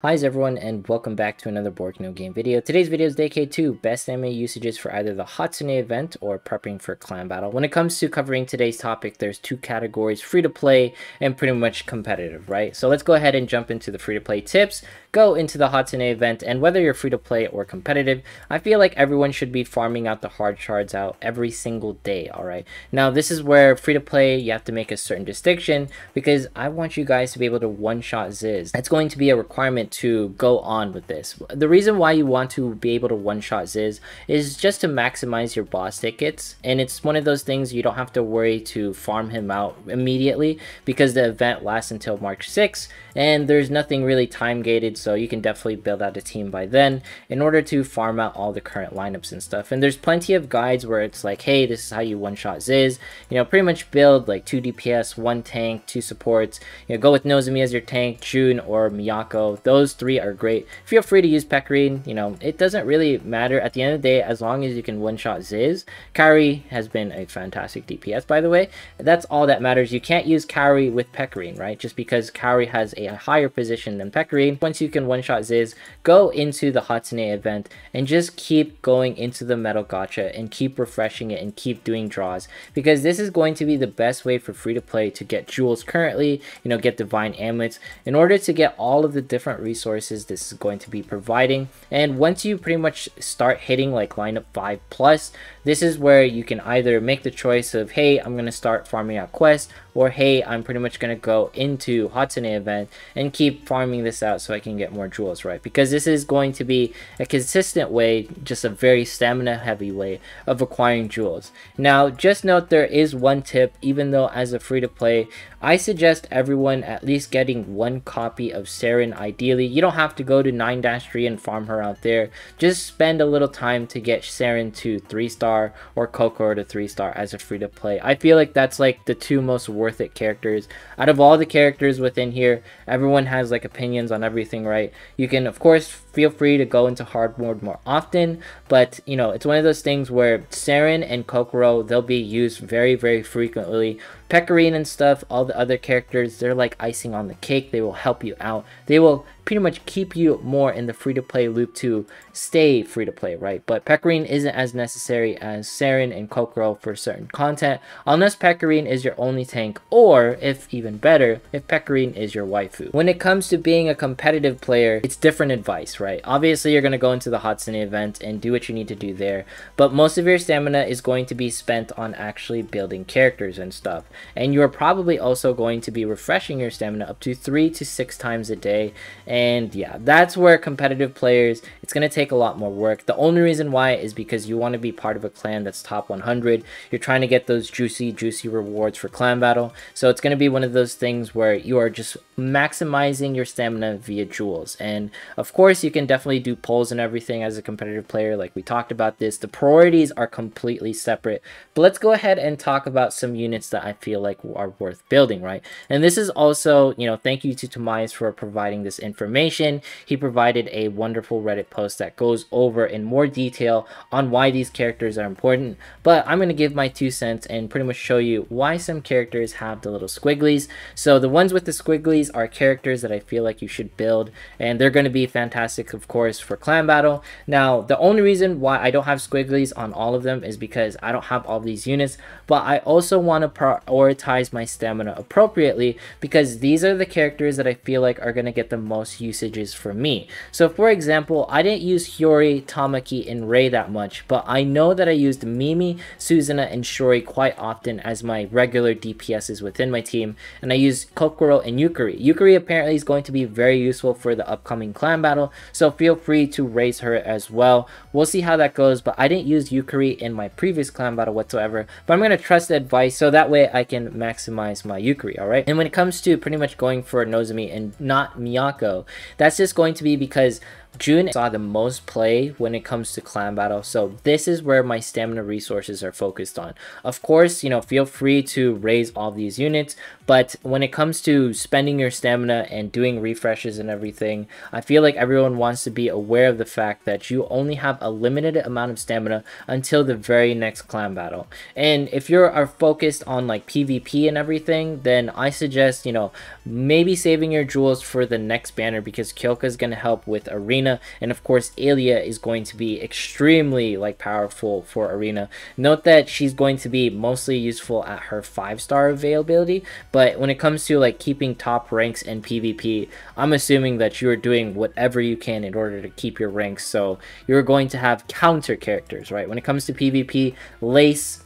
Hi everyone, and welcome back to another Board No Game video. Today's video is dedicated to best anime usages for either the Hatsune event or prepping for clan battle. When it comes to covering today's topic, there's two categories: free to play and pretty much competitive, right? So let's go ahead and jump into the free to play tips, go into the Hatsune event, and whether you're free to play or competitive, I feel like everyone should be farming out the hard shards out every single day, alright? Now this is where free to play, you have to make a certain distinction because I want you guys to be able to one-shot Ziz. That's going to be a requirement to go on with this. The reason why you want to be able to one-shot Ziz is just to maximize your boss tickets, and it's one of those things you don't have to worry to farm him out immediately because the event lasts until March 6th and there's nothing really time gated, so you can definitely build out a team by then in order to farm out all the current lineups and stuff. And there's plenty of guides where it's like, hey, this is how you one-shot Ziz, you know, pretty much build like 2 DPS, 1 tank, 2 supports, you know, go with Nozomi as your tank, Jun or Miyako. Those three are great. Feel free to use Pecorine, you know, it doesn't really matter at the end of the day as long as you can one-shot Ziz. Kairi has been a fantastic DPS, by the way. That's all that matters. You can't use Kairi with Pecorine, right? Just because Kairi has a higher position than Pecorine. Once you can one-shot Ziz, go into the Hatsune event and just keep going into the Metal Gacha and keep refreshing it and keep doing draws, because this is going to be the best way for free to play to get jewels currently, you know, get divine amulets in order to get all of the different resources this is going to be providing. And once you pretty much start hitting like lineup 5+, this is where you can either make the choice of, hey, I'm going to start farming out quests, or hey, I'm pretty much going to go into Hatsune event and keep farming this out so I can get more jewels, right? Because this is going to be a consistent way, just a very stamina heavy way of acquiring jewels. Now just note there is one tip, even though as a free to play I suggest everyone at least getting 1 copy of Saren ideally. You don't have to go to 9-3 and farm her out there. Just spend a little time to get Saren to 3-star or Kokoro to 3-star as a free to play. I feel like that's like the 2 most worth it characters. Out of all the characters within here, everyone has like opinions on everything, right? You can of course feel free to go into hard mode more often, but you know, it's one of those things where Saren and Kokoro, they'll be used very frequently. Pecorine and stuff, all the other characters, they're like icing on the cake. They will help you out. They will pretty much keep you more in the free-to-play loop to stay free-to-play, right? But Pecorine isn't as necessary as Saren and Kokoro for certain content, unless Pecorine is your only tank, or if even better, if Pecorine is your waifu. When it comes to being a competitive player, it's different advice, right? Obviously, you're going to go into the Hatsune event and do what you need to do there, but most of your stamina is going to be spent on actually building characters and stuff. And you're probably also going to be refreshing your stamina up to 3 to 6 times a day. And yeah, that's where competitive players, it's going to take a lot more work. The only reason why is because you want to be part of a clan that's top 100. You're trying to get those juicy rewards for clan battle. So it's going to be one of those things where you are just maximizing your stamina via jewels. And of course, you can definitely do polls and everything as a competitive player, like we talked about this. The priorities are completely separate. But let's go ahead and talk about some units that I feel like are worth building, right? And this is also, you know, thank you to Tomias for providing this information. He provided a wonderful Reddit post that goes over in more detail on why these characters are important, but I'm going to give my 2 cents and pretty much show you why some characters have the little squigglies. So the ones with the squigglies are characters that I feel like you should build, and they're going to be fantastic, of course, for clan battle. Now, the only reason why I don't have squigglies on all of them is because I don't have all these units, but I also want to prioritize my stamina appropriately because these are the characters that I feel like are going to get the most usages for me. So for example, I didn't use Hiyori, Tamaki, and Rei that much, but I know that I used Mimi, Suzuna, and Shuri quite often as my regular DPSs within my team, and I used Kokoro and Yukari. Yukari apparently is going to be very useful for the upcoming clan battle, so feel free to raise her as well. We'll see how that goes, but I didn't use Yukari in my previous clan battle whatsoever, but I'm going to trust the advice so that way I can maximize my Yukari, alright? And when it comes to pretty much going for Nozomi and not Miyako, that's just going to be because June saw the most play when it comes to clan battle, so this is where my stamina resources are focused on. Of course, you know, feel free to raise all these units, but when it comes to spending your stamina and doing refreshes and everything, I feel like everyone wants to be aware of the fact that you only have a limited amount of stamina until the very next clan battle. And if you are focused on like PvP and everything, then I suggest, you know, maybe saving your jewels for the next banner, because Kyoka is going to help with arena, and of course Aelia is going to be extremely like powerful for arena. Note that she's going to be mostly useful at her 5-star availability, but when it comes to like keeping top ranks in PvP, I'm assuming that you are doing whatever you can in order to keep your ranks, so you're going to have counter characters, right? When it comes to PvP, Lace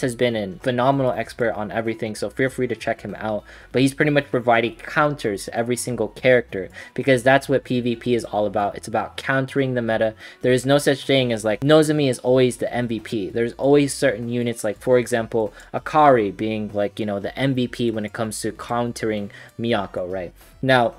has been a phenomenal expert on everything, so feel free to check him out, but he's pretty much providing counters to every single character, because that's what PvP is all about. It's about countering the meta. There is no such thing as like Nozomi is always the MVP. There's always certain units, like for example Akari being like, you know, the MVP when it comes to countering Miyako, right? Now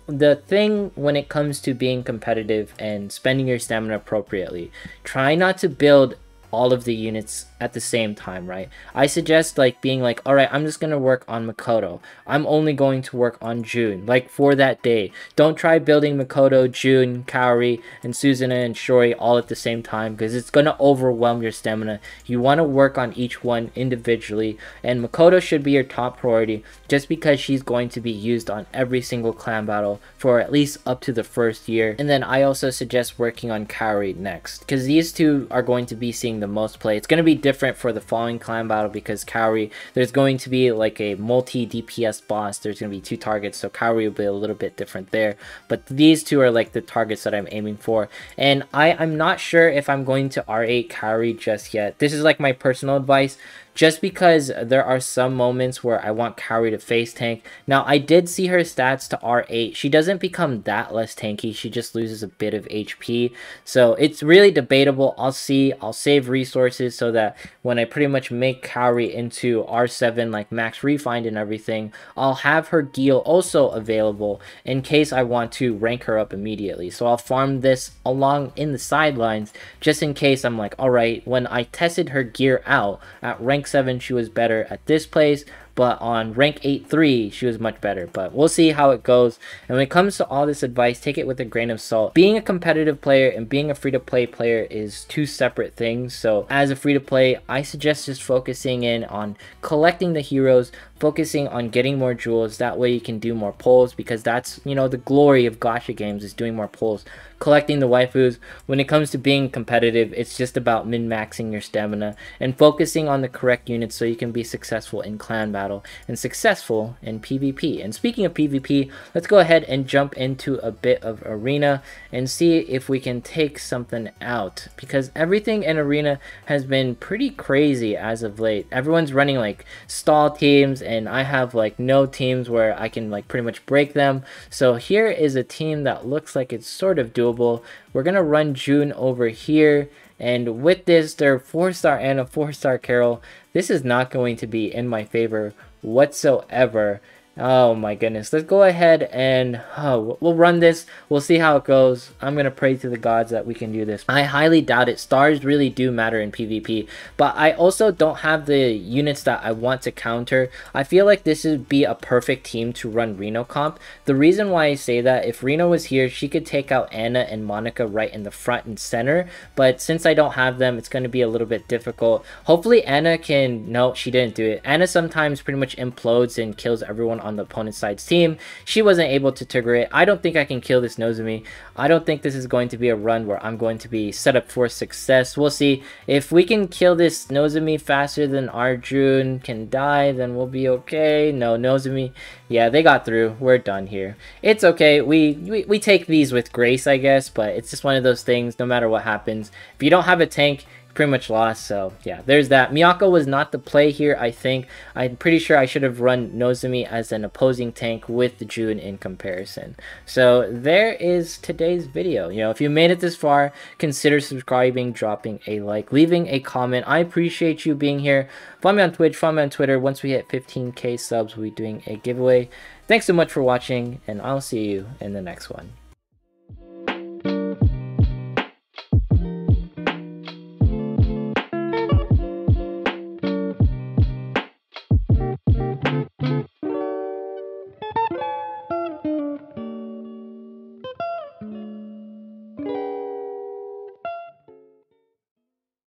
the thing when it comes to being competitive and spending your stamina appropriately, try not to build all of the units at the same time, right? I suggest like being like, all right, I'm just gonna work on Makoto, I'm only going to work on June, like for that day. Don't try building Makoto, June, Kaori, and Suzuna and Shori all at the same time, because it's gonna overwhelm your stamina. You want to work on each one individually, and Makoto should be your top priority just because she's going to be used on every single clan battle for at least up to the first year. And then I also suggest working on Kaori next, because these two are going to be seeing the most play. It's going to be different for the following clan battle, because Kaori, there's going to be like a multi DPS boss. There's going to be 2 targets, so Kaori will be a little bit different there, but these two are like the targets that I'm aiming for. And I'm not sure if I'm going to R8 Kaori just yet. This is like my personal advice, just because there are some moments where I want Kaori to face tank. Now, I did see her stats to R8. She doesn't become that less tanky. She just loses a bit of HP. So it's really debatable. I'll see. I'll save resources so that when I pretty much make Kaori into R7, like max refined and everything, I'll have her Gil also available in case I want to rank her up immediately. So I'll farm this along in the sidelines just in case I'm like, alright, when I tested her gear out at rank 7, she was better at this place, but on rank 8-3 she was much better. But we'll see how it goes. And when it comes to all this advice, take it with a grain of salt. Being a competitive player and being a free-to-play player is 2 separate things. So as a free-to-play, I suggest just focusing in on collecting the heroes, focusing on getting more jewels. That way you can do more pulls, because that's, you know, the glory of gacha games is doing more pulls, collecting the waifus. When it comes to being competitive, it's just about min-maxing your stamina and focusing on the correct units so you can be successful in clan battle and successful in PvP. And speaking of PvP, let's go ahead and jump into a bit of arena and see if we can take something out, because everything in arena has been pretty crazy as of late. Everyone's running like stall teams, and I have like no teams where I can like pretty much break them. So here is a team that looks like it's sort of doable. We're gonna run June over here, and with this, they're 4-star and a 4-star Carol. This is not going to be in my favor whatsoever. Oh my goodness. Let's go ahead and we'll run this. We'll see how it goes. I'm going to pray to the gods that we can do this. I highly doubt it. Stars really do matter in PvP, but I also don't have the units that I want to counter. I feel like this would be a perfect team to run Reno comp. The reason why I say that, if Reno was here, she could take out Anna and Monica right in the front and center, but since I don't have them, it's going to be a little bit difficult. Hopefully Anna can... No, she didn't do it. Anna sometimes pretty much implodes and kills everyone on the opponent's side's team. She wasn't able to trigger it. I don't think I can kill this Nozomi. I don't think this is going to be a run where I'm going to be set up for success. We'll see. If we can kill this Nozomi faster than Arjun can die, then we'll be okay. No, Nozomi, yeah, they got through. We're done here. It's okay. We take these with grace, I guess, but it's just one of those things. No matter what happens, if you don't have a tank, pretty much lost. So yeah, there's that. Miyako was not the play here. I think I'm pretty sure I should have run Nozomi as an opposing tank with June in comparison. So there is today's video. You know, if you made it this far, consider subscribing, dropping a like, leaving a comment. I appreciate you being here. Follow me on Twitch, follow me on Twitter. Once we hit 15k subs, we'll be doing a giveaway. Thanks so much for watching, and I'll see you in the next one.